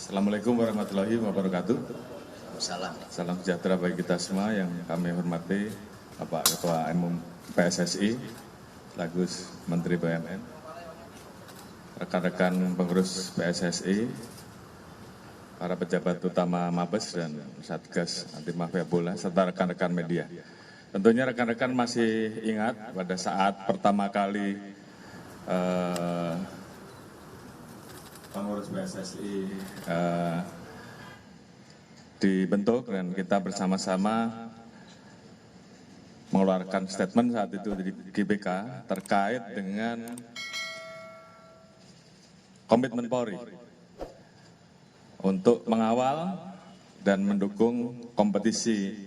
Assalamualaikum warahmatullahi wabarakatuh. Salam. Salam sejahtera bagi kita semua yang kami hormati Bapak Ketua Umum PSSI, Lagus Menteri BUMN, rekan-rekan pengurus PSSI, para pejabat utama Mabes dan Satgas Anti Mafia Bola, serta rekan-rekan media. Tentunya rekan-rekan masih ingat pada saat pertama kali pengurus PSSI dibentuk dan kita bersama-sama mengeluarkan statement saat itu di GBK terkait dengan komitmen Polri untuk mengawal dan mendukung kompetisi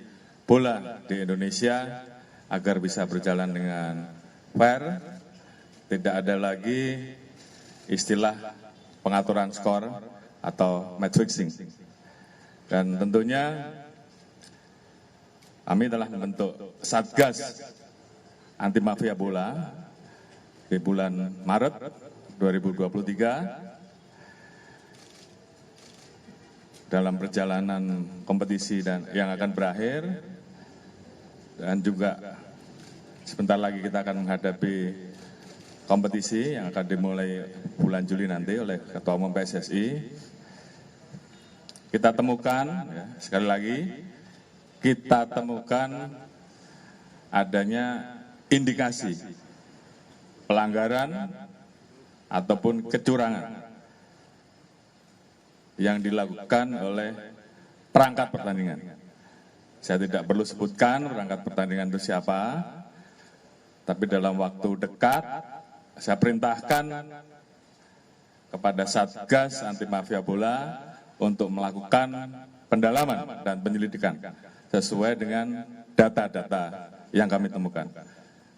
bola di Indonesia agar bisa berjalan dengan fair, tidak ada lagi istilah pengaturan skor atau match fixing. Dan tentunya kami telah membentuk Satgas Anti Mafia Bola di bulan Maret 2023 dalam perjalanan kompetisi dan yang akan berakhir, dan juga sebentar lagi kita akan menghadapi kompetisi yang akan dimulai bulan Juli nanti oleh Ketua Umum PSSI. Kita temukan, ya, sekali lagi, kita temukan adanya indikasi pelanggaran ataupun kecurangan yang dilakukan oleh perangkat pertandingan. Saya tidak perlu sebutkan perangkat pertandingan itu siapa, tapi dalam waktu dekat saya perintahkan kepada Satgas Anti Mafia Bola untuk melakukan pendalaman dan penyelidikan sesuai dengan data-data yang kami temukan.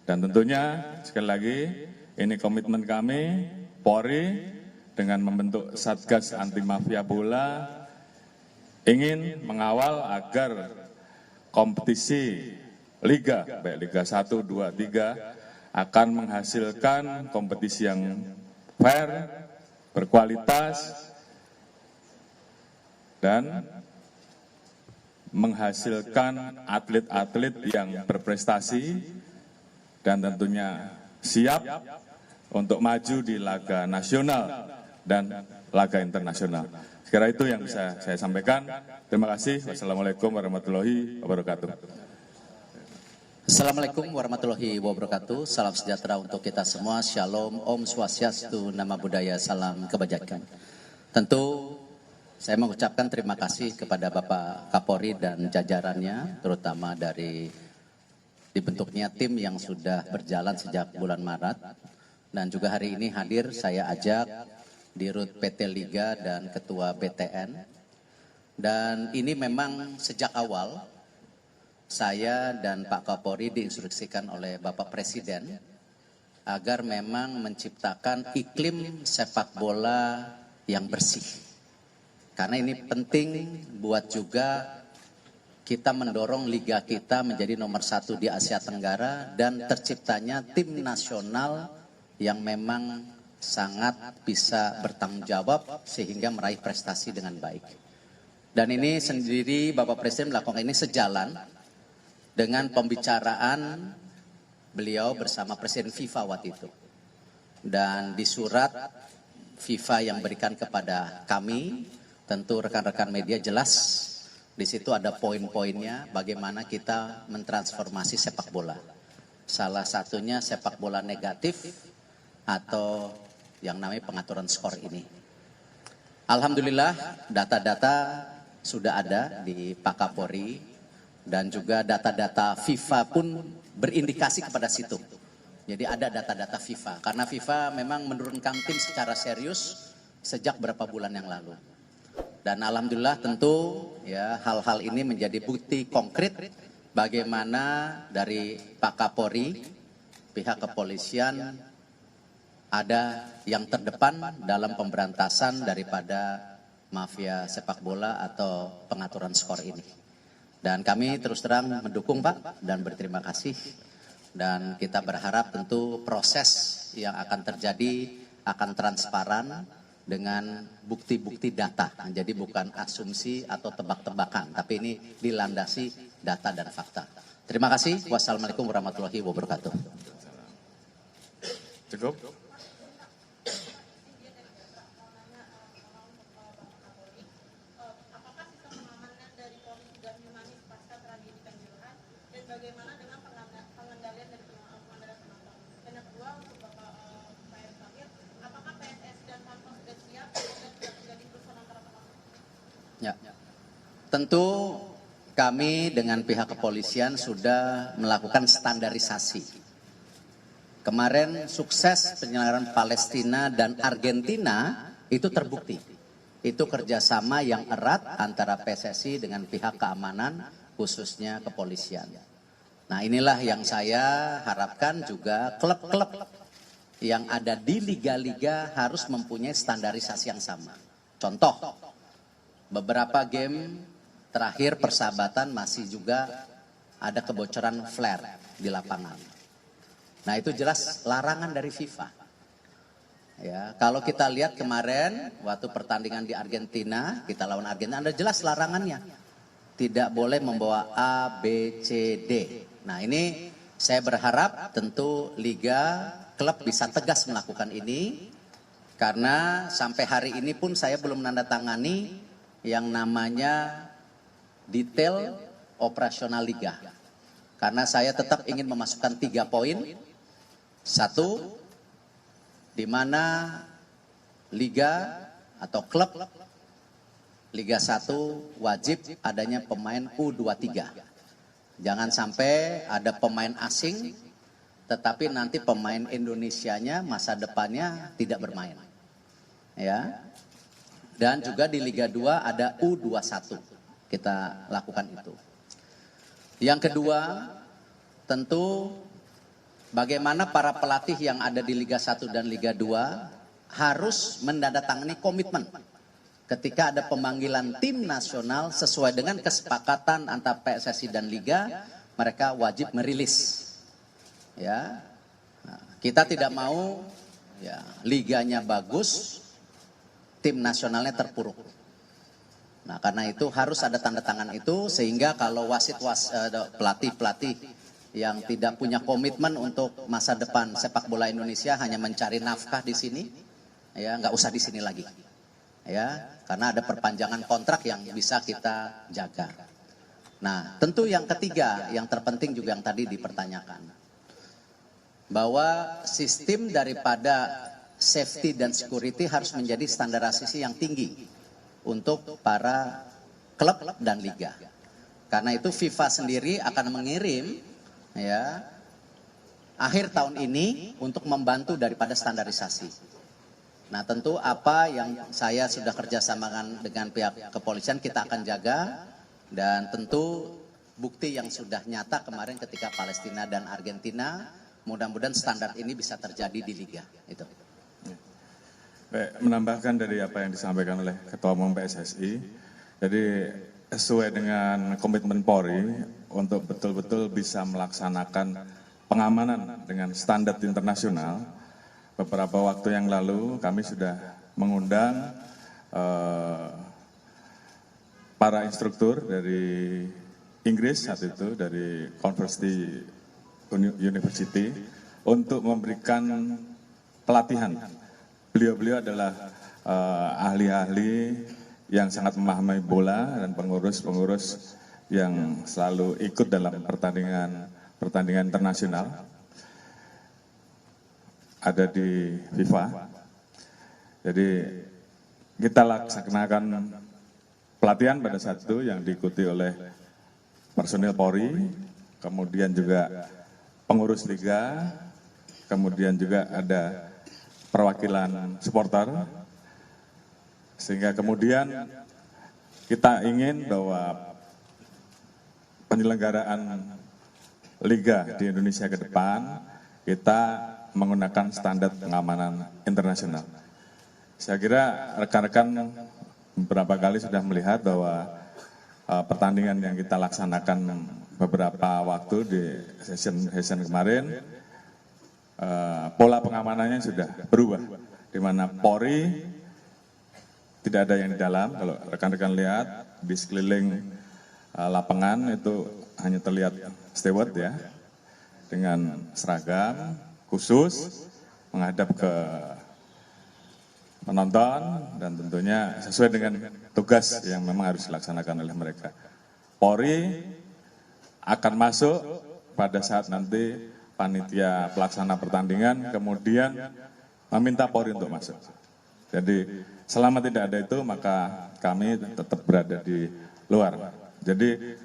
Dan tentunya sekali lagi ini komitmen kami, Polri dengan membentuk Satgas Anti Mafia Bola ingin mengawal agar kompetisi Liga, baik Liga 1, 2, 3, akan menghasilkan kompetisi yang fair, berkualitas, dan menghasilkan atlet-atlet yang berprestasi dan tentunya siap untuk maju di laga nasional dan laga internasional. Sekira itu yang bisa saya sampaikan. Terima kasih. Wassalamualaikum warahmatullahi wabarakatuh. Assalamualaikum warahmatullahi wabarakatuh. Salam sejahtera untuk kita semua. Shalom, Om Swastiastu, Nama Budaya, Salam Kebajikan. Tentu saya mengucapkan terima kasih kepada Bapak Kapolri dan jajarannya, terutama dari dibentuknya tim yang sudah berjalan sejak bulan Maret. Dan juga hari ini hadir saya ajak Dirut PT Liga dan Ketua BTN. Dan ini memang sejak awal saya dan Pak Kapolri diinstruksikan oleh Bapak Presiden agar memang menciptakan iklim sepak bola yang bersih. Karena ini penting buat juga kita mendorong liga kita menjadi nomor 1 di Asia Tenggara dan terciptanya tim nasional yang memang sangat bisa bertanggung jawab sehingga meraih prestasi dengan baik. Dan ini sendiri Bapak Presiden melakukan ini sejalan dengan pembicaraan beliau bersama Presiden FIFA waktu itu. Dan di surat FIFA yang berikan kepada kami, tentu rekan-rekan media jelas di situ ada poin-poinnya bagaimana kita mentransformasi sepak bola. Salah satunya sepak bola negatif atau yang namanya pengaturan skor ini. Alhamdulillah data-data sudah ada di Pak Kapolri. Dan juga data-data FIFA pun berindikasi kepada situ. Jadi ada data-data FIFA. Karena FIFA memang menurunkan tim secara serius sejak beberapa bulan yang lalu. Dan alhamdulillah tentu ya hal-hal ini menjadi bukti konkret bagaimana dari Pak Kapolri, pihak kepolisian ada yang terdepan dalam pemberantasan daripada mafia sepak bola atau pengaturan skor ini. Dan kami terus terang mendukung Pak dan berterima kasih. Dan kita berharap tentu proses yang akan terjadi akan transparan dengan bukti-bukti data. Jadi bukan asumsi atau tebak-tebakan, tapi ini dilandasi data dan fakta. Terima kasih. Wassalamualaikum warahmatullahi wabarakatuh. Cukup? Bagaimana dengan pengendalian dari pengendalian penonton? Dan yang kedua untuk Bapak Pak Samir, apakah PSSI dan Pemkot sudah siap dan sudah terjadi kerusuhan antara penonton? Ya, tentu kami dengan pihak kepolisian sudah melakukan standarisasi. Kemarin sukses penyelenggaraan Palestina dan Argentina itu terbukti. Itu kerjasama yang erat antara PSSI dengan pihak keamanan, khususnya kepolisian. Nah, inilah yang saya harapkan juga klub-klub yang ada di liga-liga harus mempunyai standarisasi yang sama. Contoh, beberapa game terakhir persahabatan masih juga ada kebocoran flare di lapangan. Nah, itu jelas larangan dari FIFA. Ya, kalau kita lihat kemarin waktu pertandingan di Argentina, kita lawan Argentina, ada jelas larangannya. Tidak boleh membawa A, B, C, D. Nah, ini saya berharap tentu liga, klub bisa tegas melakukan ini. Karena sampai hari ini pun saya belum menandatangani yang namanya detail operasional liga. Karena saya tetap ingin memasukkan 3 poin. 1, di mana liga atau klub Liga 1 wajib adanya pemain U23. Jangan sampai ada pemain asing, tetapi nanti pemain Indonesianya masa depannya tidak bermain. Ya. Dan juga di Liga 2 ada U21. Kita lakukan itu. Yang kedua, tentu bagaimana para pelatih yang ada di Liga 1 dan Liga 2 harus menandatangani komitmen. Ketika ada pemanggilan tim nasional sesuai dengan kesepakatan antara PSSI dan Liga, mereka wajib merilis. Ya, nah, kita tidak mau ya, liganya bagus, tim nasionalnya terpuruk. Nah, karena itu harus ada tanda tangan itu sehingga kalau pelatih-pelatih yang tidak punya komitmen untuk masa depan sepak bola Indonesia hanya mencari nafkah di sini, ya nggak usah di sini lagi. Ya, karena ada perpanjangan kontrak yang bisa kita jaga. Nah, tentu yang ketiga, yang terpenting juga yang tadi dipertanyakan. Bahwa sistem daripada safety dan security harus menjadi standarisasi yang tinggi untuk para klub dan liga. Karena itu FIFA sendiri akan mengirim ya akhir tahun ini untuk membantu daripada standarisasi. Nah, tentu apa yang saya sudah kerjasamakan dengan pihak kepolisian kita akan jaga, dan tentu bukti yang sudah nyata kemarin ketika Palestina dan Argentina, mudah-mudahan standar ini bisa terjadi di liga. Itu. Baik, menambahkan dari apa yang disampaikan oleh Ketua Umum PSSI, jadi sesuai dengan komitmen Polri untuk betul-betul bisa melaksanakan pengamanan dengan standar internasional. Beberapa waktu yang lalu kami sudah mengundang para instruktur dari Inggris saat itu, dari University untuk memberikan pelatihan. Beliau-beliau adalah ahli-ahli yang sangat memahami bola dan pengurus-pengurus yang selalu ikut dalam pertandingan internasional. Ada di FIFA. Jadi kita laksanakan pelatihan pada saat itu yang diikuti oleh personil Polri, kemudian juga pengurus liga, kemudian juga ada perwakilan supporter, sehingga kemudian kita ingin bahwa penyelenggaraan liga di Indonesia ke depan kita menggunakan standar pengamanan internasional. Saya kira rekan-rekan beberapa kali sudah melihat bahwa pertandingan yang kita laksanakan beberapa waktu di session kemarin, pola pengamanannya sudah berubah, di mana Polri tidak ada yang di dalam. Kalau rekan-rekan lihat di sekeliling lapangan itu hanya terlihat steward ya, dengan seragam khusus menghadap ke penonton dan tentunya sesuai dengan tugas yang memang harus dilaksanakan oleh mereka. Polri akan masuk pada saat nanti panitia pelaksana pertandingan kemudian meminta Polri untuk masuk. Jadi selama tidak ada itu maka kami tetap berada di luar. Jadi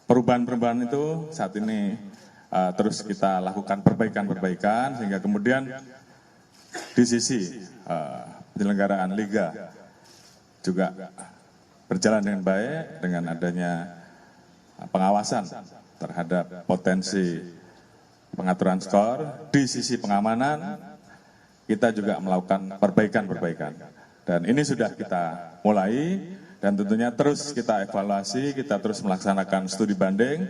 perubahan-perubahan itu saat ini terus kita lakukan perbaikan-perbaikan sehingga kemudian di sisi penyelenggaraan liga juga berjalan dengan baik dengan adanya pengawasan terhadap potensi pengaturan skor. Di sisi pengamanan kita juga melakukan perbaikan-perbaikan dan ini sudah kita mulai dan tentunya terus kita evaluasi, kita terus melaksanakan studi banding.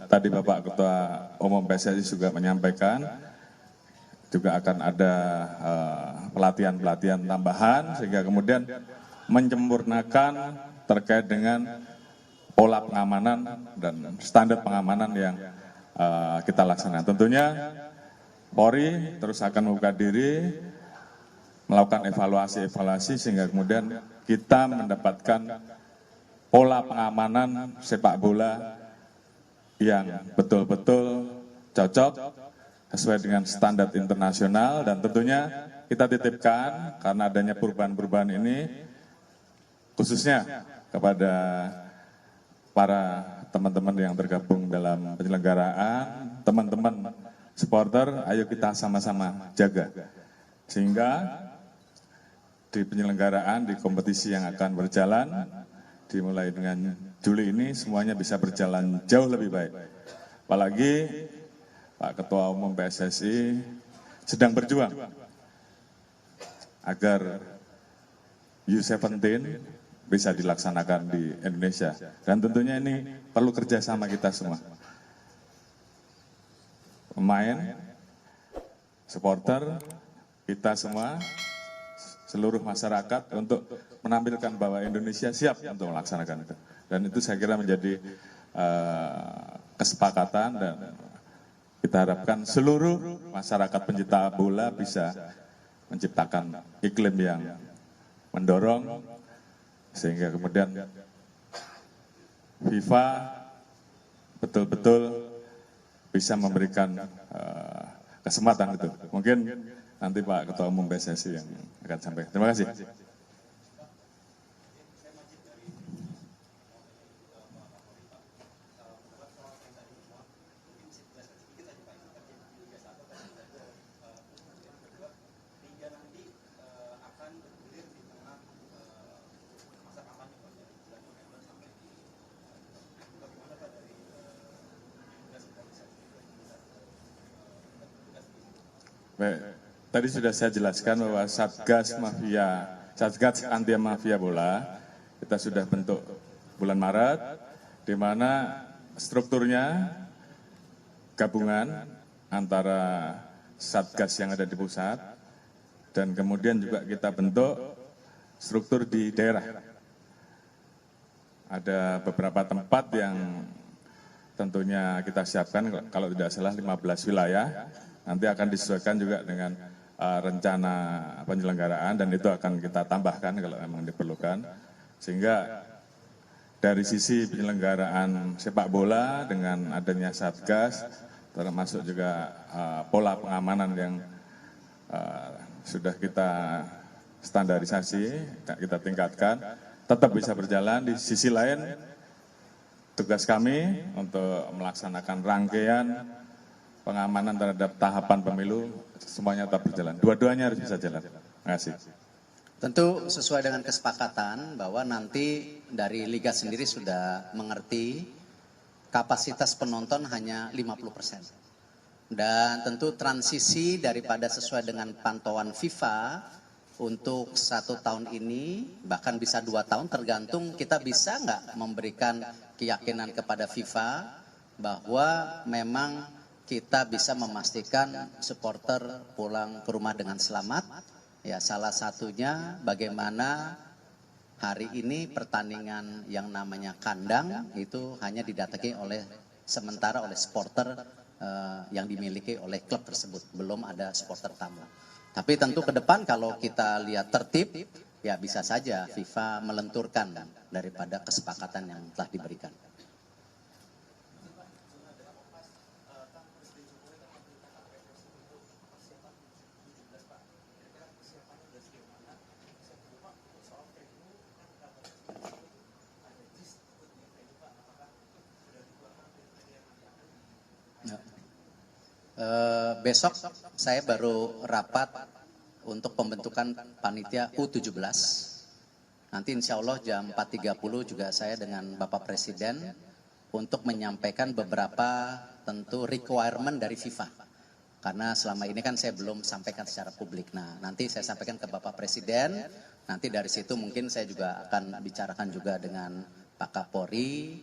Tadi Bapak Ketua Umum PSSI juga menyampaikan juga akan ada pelatihan-pelatihan tambahan sehingga kemudian menyempurnakan terkait dengan pola pengamanan dan standar pengamanan yang kita laksanakan. Tentunya Polri terus akan membuka diri, melakukan evaluasi-evaluasi sehingga kemudian kita mendapatkan pola pengamanan sepak bola yang betul-betul cocok sesuai dengan standar internasional dan tentunya kita titipkan karena adanya perubahan-perubahan ini khususnya kepada para teman-teman yang tergabung dalam penyelenggaraan, teman-teman supporter, ayo kita sama-sama jaga sehingga di penyelenggaraan di kompetisi yang akan berjalan dimulai dengan Juli ini semuanya bisa berjalan jauh lebih baik. Apalagi Pak Ketua Umum PSSI sedang berjuang agar U17 bisa dilaksanakan di Indonesia. Dan tentunya ini perlu kerjasama kita semua. Pemain, supporter, kita semua, seluruh masyarakat untuk menampilkan bahwa Indonesia siap untuk melaksanakan itu. Dan itu saya kira menjadi kesepakatan dan kita harapkan seluruh masyarakat pencinta bola bisa menciptakan iklim yang mendorong sehingga kemudian FIFA betul-betul bisa memberikan kesempatan itu. Mungkin nanti Pak Ketua Umum PSSI yang akan sampaikan. Terima kasih. Baik, tadi sudah saya jelaskan bahwa Satgas Anti Mafia Bola kita sudah bentuk bulan Maret, di mana strukturnya gabungan antara Satgas yang ada di pusat dan kemudian juga kita bentuk struktur di daerah. Ada beberapa tempat yang tentunya kita siapkan, kalau tidak salah 15 wilayah. Nanti akan disesuaikan juga dengan rencana penyelenggaraan dan itu akan kita tambahkan kalau memang diperlukan. Sehingga dari sisi penyelenggaraan sepak bola dengan adanya Satgas, termasuk juga pola pengamanan yang sudah kita standarisasi, kita tingkatkan, tetap bisa berjalan. Di sisi lain, tugas kami untuk melaksanakan rangkaian pengamanan terhadap tahapan pemilu semuanya tetap berjalan. Dua-duanya harus bisa jalan. Terima kasih. Tentu sesuai dengan kesepakatan bahwa nanti dari Liga sendiri sudah mengerti kapasitas penonton hanya 50%. Dan tentu transisi daripada sesuai dengan pantauan FIFA untuk 1 tahun ini bahkan bisa 2 tahun tergantung kita bisa nggak memberikan keyakinan kepada FIFA bahwa memang kita bisa memastikan supporter pulang ke rumah dengan selamat. Ya, salah satunya bagaimana hari ini pertandingan yang namanya kandang itu hanya didatangi sementara oleh supporter yang dimiliki oleh klub tersebut, belum ada supporter tamu. Tapi tentu ke depan kalau kita lihat tertib, ya bisa saja FIFA melenturkan daripada kesepakatan yang telah diberikan. Besok saya baru rapat untuk pembentukan panitia U17. Nanti insya Allah jam 4.30 juga saya dengan Bapak Presiden untuk menyampaikan beberapa tentu requirement dari FIFA. Karena selama ini kan saya belum sampaikan secara publik. Nah, nanti saya sampaikan ke Bapak Presiden, nanti dari situ mungkin saya juga akan bicarakan juga dengan Pak Kapolri,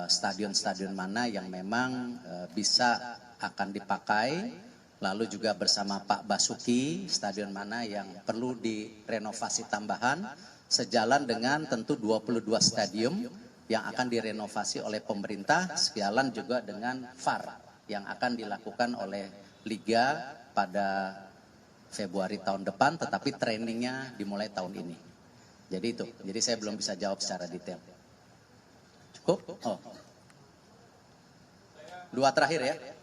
stadion-stadion mana yang memang bisa akan dipakai. Lalu juga bersama Pak Basuki, stadion mana yang perlu direnovasi tambahan, sejalan dengan tentu 22 stadium yang akan direnovasi oleh pemerintah, sejalan juga dengan VAR yang akan dilakukan oleh Liga pada Februari tahun depan, tetapi trainingnya dimulai tahun ini. Jadi itu, jadi saya belum bisa jawab secara detail. Cukup? Oh. Dua terakhir ya.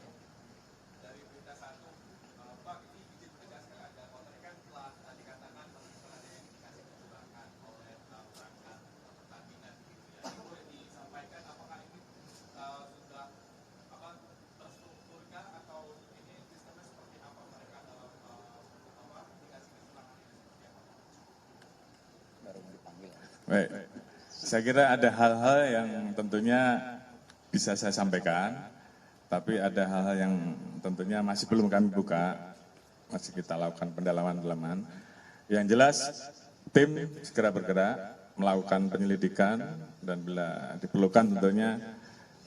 Baik, saya kira ada hal-hal yang tentunya bisa saya sampaikan, tapi ada hal-hal yang tentunya masih belum kami buka, masih kita lakukan pendalaman-pendalaman. Yang jelas, tim segera bergerak, melakukan penyelidikan, dan bila diperlukan tentunya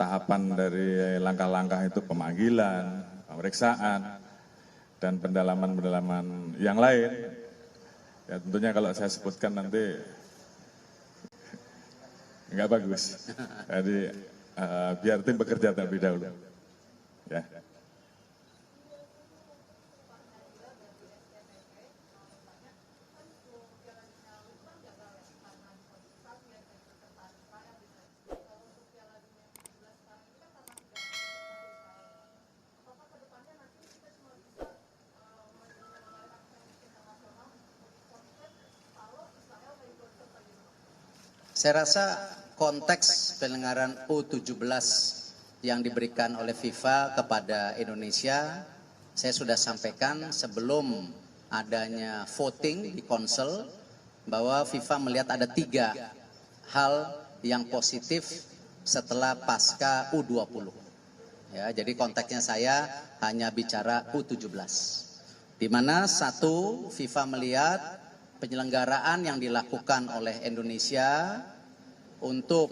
tahapan dari langkah-langkah itu pemanggilan, pemeriksaan, dan pendalaman-pendalaman yang lain. Ya tentunya kalau saya sebutkan nanti enggak bagus. Jadi biar tim bekerja terlebih dahulu. Ya. Saya rasa konteks penyelenggaraan U17 yang diberikan oleh FIFA kepada Indonesia, saya sudah sampaikan sebelum adanya voting di Konsel, bahwa FIFA melihat ada 3 hal yang positif setelah pasca U20. Ya, jadi konteksnya saya hanya bicara U17. Di mana satu, FIFA melihat penyelenggaraan yang dilakukan oleh Indonesia untuk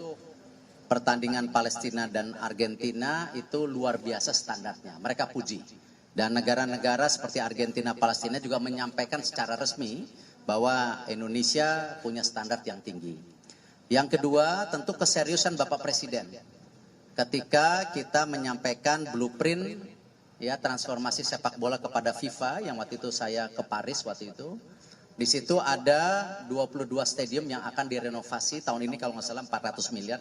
pertandingan Palestina dan Argentina itu luar biasa standarnya. Mereka puji. Dan negara-negara seperti Argentina, Palestina juga menyampaikan secara resmi bahwa Indonesia punya standar yang tinggi. Yang kedua, tentu keseriusan Bapak Presiden. Ketika kita menyampaikan blueprint ya transformasi sepak bola kepada FIFA, yang waktu itu saya ke Paris waktu itu. Di situ ada 22 stadium yang akan direnovasi tahun ini kalau nggak salah 400 miliar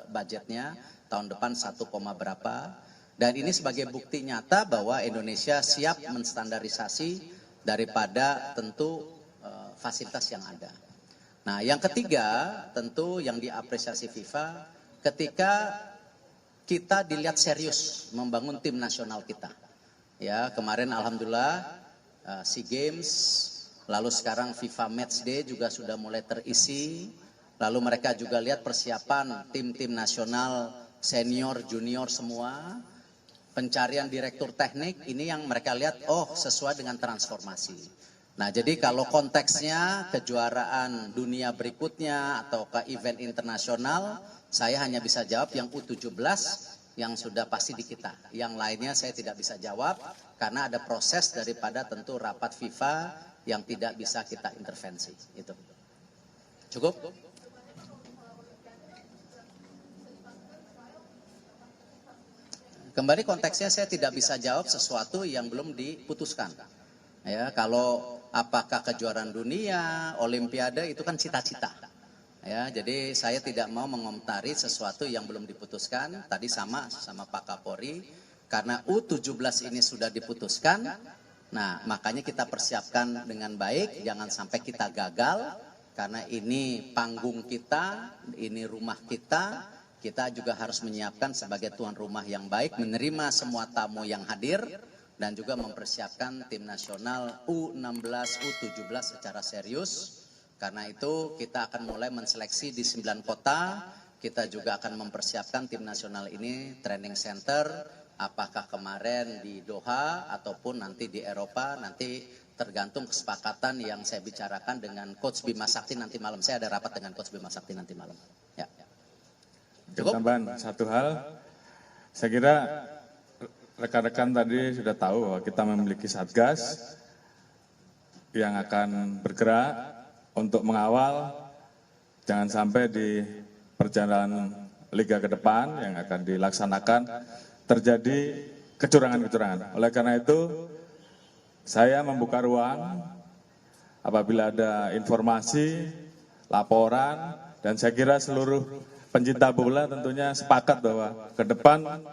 budgetnya, tahun depan 1, berapa. Dan ini sebagai bukti nyata bahwa Indonesia siap menstandarisasi daripada tentu fasilitas yang ada. Nah yang ketiga tentu yang diapresiasi FIFA ketika kita dilihat serius membangun tim nasional kita. Ya kemarin alhamdulillah SEA Games. Lalu sekarang FIFA Matchday juga sudah mulai terisi. Lalu mereka juga lihat persiapan tim-tim nasional senior, junior semua. Pencarian direktur teknik ini yang mereka lihat oh sesuai dengan transformasi. Nah jadi kalau konteksnya kejuaraan dunia berikutnya atau ke event internasional, saya hanya bisa jawab yang U17 yang sudah pasti di kita. Yang lainnya saya tidak bisa jawab karena ada proses daripada tentu rapat FIFA yang tidak bisa kita intervensi. Itu. Cukup? Kembali konteksnya saya tidak bisa jawab sesuatu yang belum diputuskan. Ya, kalau apakah kejuaraan dunia, olimpiade itu kan cita-cita. Ya, jadi saya tidak mau mengomentari sesuatu yang belum diputuskan. Tadi sama Pak Kapolri, karena U17 ini sudah diputuskan. Nah, makanya kita persiapkan dengan baik, jangan sampai kita gagal, karena ini panggung kita, ini rumah kita. Kita juga harus menyiapkan sebagai tuan rumah yang baik, menerima semua tamu yang hadir, dan juga mempersiapkan tim nasional U16, U17 secara serius. Karena itu kita akan mulai menseleksi di 9 kota, kita juga akan mempersiapkan tim nasional ini training center, apakah kemarin di Doha ataupun nanti di Eropa, nanti tergantung kesepakatan yang saya bicarakan dengan Coach Bima Sakti nanti malam. Saya ada rapat dengan Coach Bima Sakti nanti malam. Ya. Cukup? Tambahan satu hal, saya kira rekan-rekan tadi sudah tahu bahwa kita memiliki Satgas yang akan bergerak untuk mengawal jangan sampai di perjalanan liga ke depan yang akan dilaksanakan terjadi kecurangan-kecurangan. Oleh karena itu, saya membuka ruang apabila ada informasi, laporan, dan saya kira seluruh pencinta bola tentunya sepakat bahwa ke depan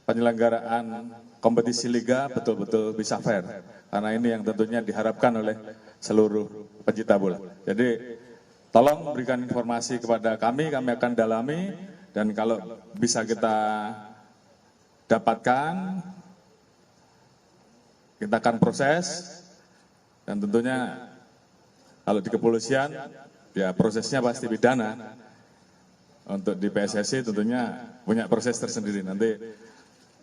penyelenggaraan kompetisi liga betul-betul bisa fair. Karena ini yang tentunya diharapkan oleh seluruh pencinta bola. Jadi tolong berikan informasi kepada kami akan dalami, dan kalau bisa kita dapatkan, kita akan proses, dan tentunya kalau di kepolisian, ya prosesnya pasti pidana. Untuk di PSSI tentunya punya proses tersendiri. Nanti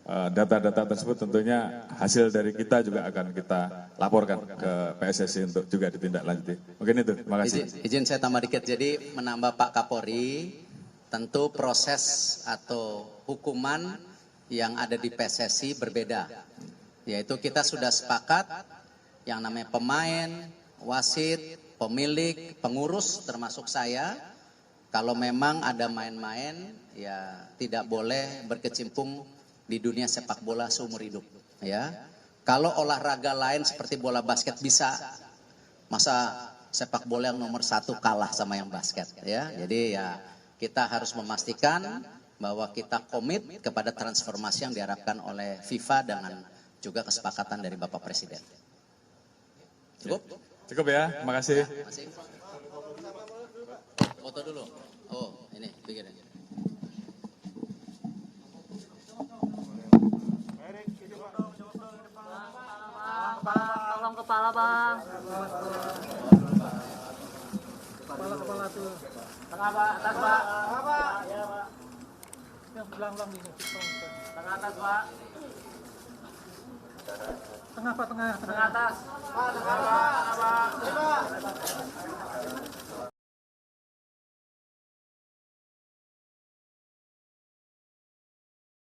data-data tersebut tentunya hasil dari kita juga akan kita laporkan ke PSSI untuk juga ditindaklanjuti. Mungkin itu, terima kasih. Izin saya tambah dikit, jadi menambah Pak Kapolri, tentu proses atau hukuman yang ada di PSSI berbeda. Yaitu kita sudah sepakat yang namanya pemain, wasit, pemilik, pengurus termasuk saya, kalau memang ada main-main ya tidak boleh berkecimpung di dunia sepak bola seumur hidup, ya. Kalau olahraga lain seperti bola basket bisa, masa sepak bola yang nomor 1 kalah sama yang basket, ya. Jadi ya kita harus memastikan bahwa kita komit kepada transformasi yang diharapkan oleh FIFA dengan juga kesepakatan dari Bapak Presiden. Cukup? Cukup ya, terima kasih. Masih? Foto dulu. Oh, ini bikin aja. Tolong kepala, Bang. Kepala tuh. Tengah, Pak. Atas, Pak. Tengah, Pak. Iya, Pak. Yang belang-belang nih. Tengah atas, Pak. Tengah, Pak, tengah. Tengah atas. Pak, tengah, Pak.